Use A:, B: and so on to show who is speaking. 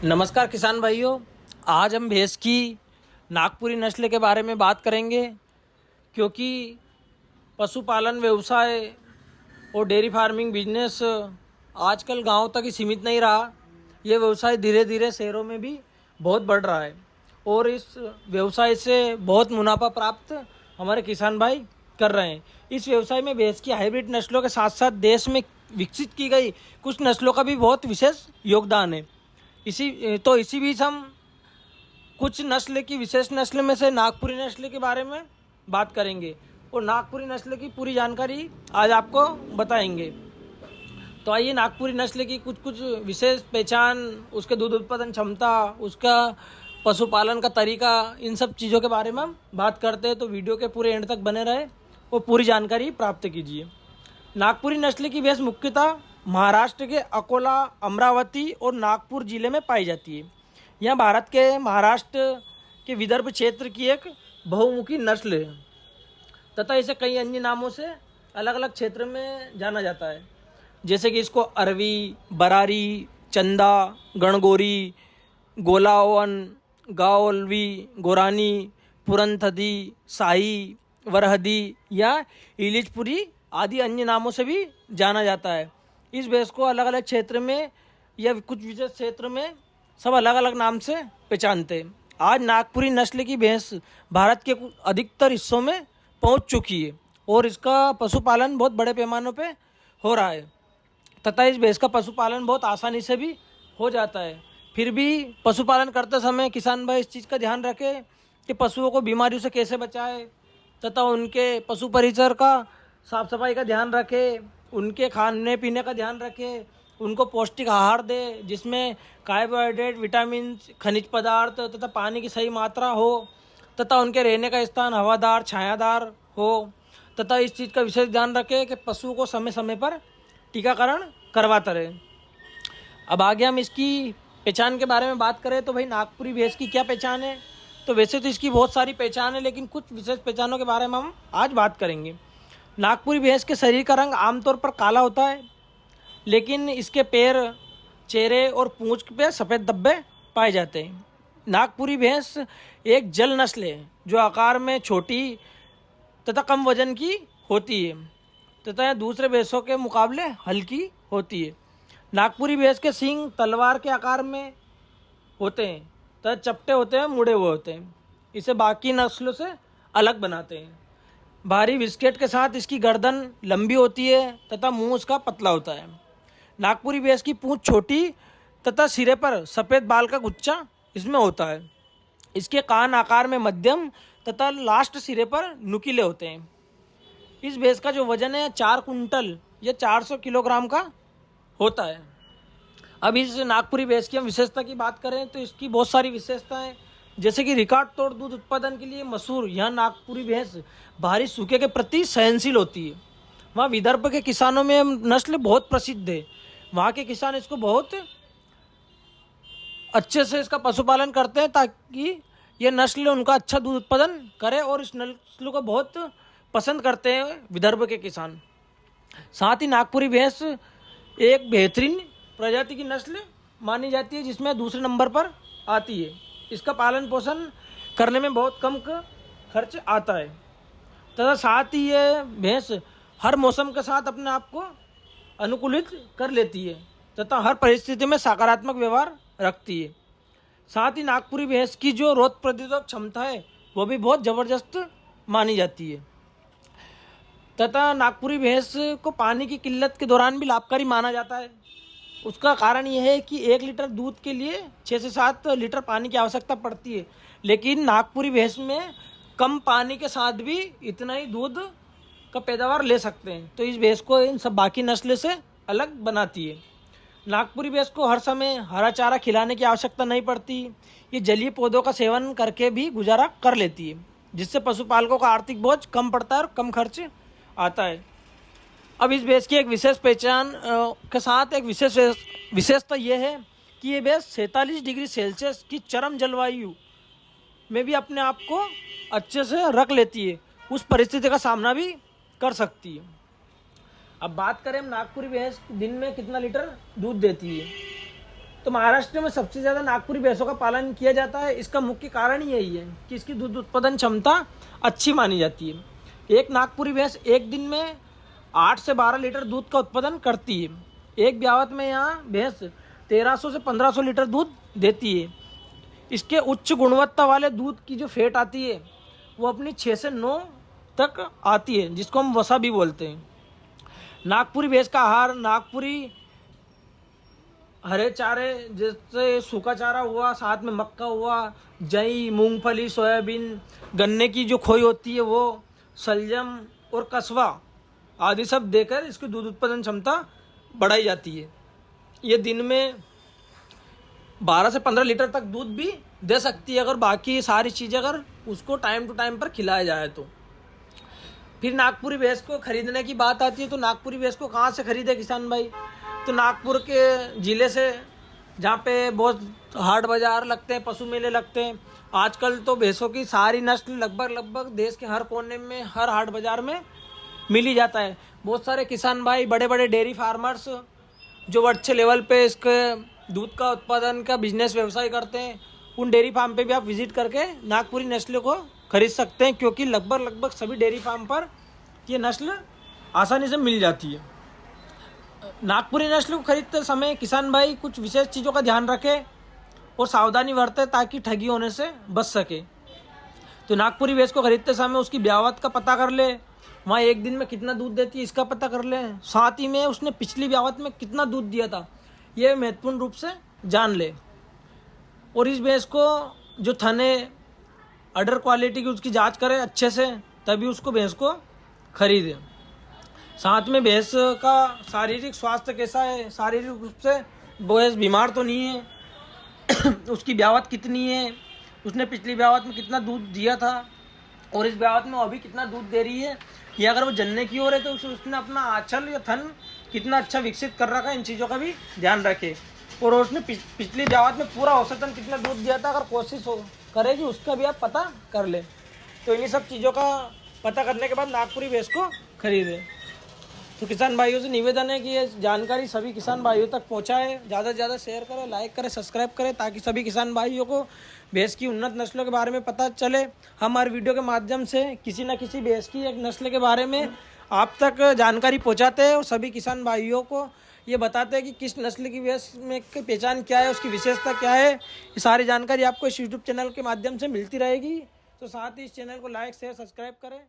A: नमस्कार किसान भाइयों। आज हम भैंस की नागपुरी नस्ल के बारे में बात करेंगे, क्योंकि पशुपालन व्यवसाय और डेयरी फार्मिंग बिजनेस आजकल गांव तक ही सीमित नहीं रहा। ये व्यवसाय धीरे धीरे शहरों में भी बहुत बढ़ रहा है और इस व्यवसाय से बहुत मुनाफा प्राप्त हमारे किसान भाई कर रहे हैं। इस व्यवसाय में भैंस की हाइब्रिड नस्लों के साथ साथ देश में विकसित की गई कुछ नस्लों का भी बहुत विशेष योगदान है। इसी बीच हम कुछ नस्ल की विशेष नस्ल में से नागपुरी नस्ल के बारे में बात करेंगे और नागपुरी नस्ल की पूरी जानकारी आज आपको बताएंगे। तो आइए नागपुरी नस्ल की कुछ विशेष पहचान, उसके दूध उत्पादन क्षमता, उसका पशुपालन का तरीका, इन सब चीज़ों के बारे में हम बात करते हैं। तो वीडियो के पूरे एंड तक बने रहे और पूरी जानकारी प्राप्त कीजिए। नागपुरी नस्ल की भैंस मुख्यतः महाराष्ट्र के अकोला, अमरावती और नागपुर जिले में पाई जाती है। यह भारत के महाराष्ट्र के विदर्भ क्षेत्र की एक बहुमुखी नस्ल है तथा इसे कई अन्य नामों से अलग अलग क्षेत्र में जाना जाता है, जैसे कि इसको अरवी, बरारी, चंदा, गणगोरी, गोलावन, गाओलवी, गोरानी, पुरनथदी, शाही, वरहदी या इलिचपुरी आदि अन्य नामों से भी जाना जाता है। इस भैंस को अलग अलग क्षेत्र में या कुछ विशेष क्षेत्र में सब अलग अलग नाम से पहचानते हैं। आज नागपुरी नस्ल की भैंस भारत के अधिकतर हिस्सों में पहुंच चुकी है और इसका पशुपालन बहुत बड़े पैमानों पे हो रहा है तथा इस भैंस का पशुपालन बहुत आसानी से भी हो जाता है। फिर भी पशुपालन करते समय किसान भाई इस चीज़ का ध्यान रखें कि पशुओं को बीमारियों से कैसे बचाए तथा उनके पशु परिसर का साफ सफाई का ध्यान रखें, उनके खाने पीने का ध्यान रखें, उनको पौष्टिक आहार दे जिसमें कार्बोहाइड्रेट, विटामिन, खनिज पदार्थ तथा पानी की सही मात्रा हो तथा उनके रहने का स्थान हवादार, छायादार हो तथा इस चीज़ का विशेष ध्यान रखें कि पशुओं को समय समय पर टीकाकरण करवाता रहे। अब आगे हम इसकी पहचान के बारे में बात करें तो भाई नागपुरी भैंस की क्या पहचान है। तो वैसे तो इसकी बहुत सारी पहचान है, लेकिन कुछ विशेष पहचानों के बारे में हम आज बात करेंगे। नागपुरी भैंस के शरीर का रंग आमतौर पर काला होता है, लेकिन इसके पैर, चेहरे और पूंछ पे सफ़ेद धब्बे पाए जाते हैं। नागपुरी भैंस एक जल नस्ल है जो आकार में छोटी तथा कम वजन की होती है तथा यह दूसरे भैंसों के मुकाबले हल्की होती है। नागपुरी भैंस के सींग तलवार के आकार में होते हैं तथा चपटे होते हैं, मुड़े हुए होते हैं। इसे बाकी नस्लों से अलग बनाते हैं। भारी बिस्केट के साथ इसकी गर्दन लंबी होती है तथा मुंह उसका पतला होता है। नागपुरी भैंस की पूंछ छोटी तथा सिरे पर सफ़ेद बाल का गुच्छा इसमें होता है। इसके कान आकार में मध्यम तथा लास्ट सिरे पर नुकीले होते हैं। इस भैंस का जो वजन है 4 कुंटल या 400 किलोग्राम का होता है। अब इस नागपुरी भैंस की हम विशेषता की बात करें तो इसकी बहुत सारी विशेषताएं, जैसे कि रिकॉर्ड तोड़ दूध उत्पादन के लिए मशहूर यह नागपुरी भैंस भारी सूखे के प्रति सहनशील होती है। वहाँ विदर्भ के किसानों में नस्ल बहुत प्रसिद्ध है। वहाँ के किसान इसको बहुत अच्छे से इसका पशुपालन करते हैं ताकि ये नस्ल उनका अच्छा दूध उत्पादन करे और इस नस्ल को बहुत पसंद करते हैं विदर्भ के किसान। साथ ही नागपुरी भैंस एक बेहतरीन प्रजाति की नस्ल मानी जाती है जिसमें दूसरे नंबर पर आती है। इसका पालन पोषण करने में बहुत कम खर्च आता है तथा साथ ही ये भैंस हर मौसम के साथ अपने आप को अनुकूलित कर लेती है तथा हर परिस्थिति में सकारात्मक व्यवहार रखती है। साथ ही नागपुरी भैंस की जो रोग प्रतिरोधक क्षमता है वो भी बहुत ज़बरदस्त मानी जाती है तथा नागपुरी भैंस को पानी की किल्लत के दौरान भी लाभकारी माना जाता है। उसका कारण यह है कि 1 लीटर दूध के लिए 6 से 7 लीटर पानी की आवश्यकता पड़ती है, लेकिन नागपुरी भैंस में कम पानी के साथ भी इतना ही दूध का पैदावार ले सकते हैं। तो इस भैंस को इन सब बाकी नस्ल से अलग बनाती है। नागपुरी भैंस को हर समय हरा चारा खिलाने की आवश्यकता नहीं पड़ती। ये जलीय पौधों का सेवन करके भी गुजारा कर लेती है, जिससे पशुपालकों का आर्थिक बोझ कम पड़ता है और कम खर्च आता है। अब इस भैंस की एक विशेष पहचान के साथ एक विशेषता यह है कि ये भैंस 47 डिग्री सेल्सियस की चरम जलवायु में भी अपने आप को अच्छे से रख लेती है, उस परिस्थिति का सामना भी कर सकती है। अब बात करें हम नागपुरी भैंस दिन में कितना लीटर दूध देती है, तो महाराष्ट्र में सबसे ज़्यादा नागपुरी भैंसों का पालन किया जाता है। इसका मुख्य कारण यही है कि इसकी दूध उत्पादन क्षमता अच्छी मानी जाती है। एक नागपुरी भैंस एक दिन में 8 से 12 लीटर दूध का उत्पादन करती है। एक ब्यावत में यहाँ भैंस 1300 से 1500 लीटर दूध देती है। इसके उच्च गुणवत्ता वाले दूध की जो फेट आती है वो अपनी 6 से 9 तक आती है, जिसको हम वसा भी बोलते हैं। नागपुरी भैंस का आहार नागपुरी हरे चारे जैसे सूखा चारा हुआ, साथ में मक्का हुआ, जई, मूंगफली, सोयाबीन, गन्ने की जो खोई होती है वो, शलजम और कस्वा आदि सब देकर इसकी दूध उत्पादन क्षमता बढ़ाई जाती है। ये दिन में 12 से 15 लीटर तक दूध भी दे सकती है, अगर बाकी सारी चीज़ें अगर उसको टाइम टू टाइम पर खिलाया जाए तो। फिर नागपुरी भैंस को खरीदने की बात आती है, तो नागपुरी भैंस को कहाँ से खरीदे किसान भाई? तो नागपुर के ज़िले से, जहाँ पे बहुत हाट बाज़ार लगते हैं, पशु मेले लगते हैं। आजकल तो भैंसों की सारी नस्ल लगभग देश के हर कोने में, हर हाट बाज़ार में मिल ही जाता है। बहुत सारे किसान भाई, बड़े बड़े डेयरी फार्मर्स जो अच्छे लेवल पे इसके दूध का उत्पादन का बिजनेस व्यवसाय करते हैं, उन डेयरी फार्म पे भी आप विजिट करके नागपुरी नस्ल को खरीद सकते हैं, क्योंकि लगभग सभी डेयरी फार्म पर ये नस्ल आसानी से मिल जाती है। नागपुरी नस्ल को खरीदते समय किसान भाई कुछ विशेष चीज़ों का ध्यान रखें और सावधानी बरतें ताकि ठगी होने से बच सके। तो नागपुरी भैंस को खरीदते समय उसकी ब्यावत का पता कर ले, वहाँ एक दिन में कितना दूध देती है इसका पता कर ले, साथ ही में उसने पिछली ब्यावत में कितना दूध दिया था ये महत्वपूर्ण रूप से जान ले। और इस भैंस को जो थने अडर क्वालिटी की उसकी जांच करें अच्छे से, तभी उसको भैंस को खरीदें। साथ में भैंस का शारीरिक स्वास्थ्य कैसा है, शारीरिक रूप से भैंस बीमार तो नहीं है, उसकी ब्यावत कितनी है, उसने पिछली ब्यावत में कितना दूध दिया था और इस ब्यावत में अभी कितना दूध दे रही है, या अगर वो जनने की ओर है तो उसने अपना आंचल या थन कितना अच्छा विकसित कर रखा है, इन चीज़ों का भी ध्यान रखे। और उसने पिछली ब्यावत में पूरा औसतन कितना दूध दिया था, अगर कोशिश हो करेगी उसका भी आप पता कर ले। तो इन्हीं सब चीज़ों का पता करने के बाद नागपुरी भैंस को खरीदें। तो किसान भाइयों से निवेदन है कि ये जानकारी सभी किसान भाइयों तक पहुंचाएं, ज़्यादा से ज़्यादा शेयर करें, लाइक करें, सब्सक्राइब करें, ताकि सभी किसान भाइयों को भैंस की उन्नत नस्लों के बारे में पता चले। हमारे वीडियो के माध्यम से किसी न किसी भैंस की एक नस्ल के बारे में आप तक जानकारी पहुंचाते हैं और सभी किसान भाइयों को ये बताते हैं कि किस नस्ल की भैंस में की पहचान क्या है, उसकी विशेषता क्या है। ये सारी जानकारी आपको इस यूट्यूब चैनल के माध्यम से मिलती रहेगी। तो साथ ही इस चैनल को लाइक शेयर सब्सक्राइब करें।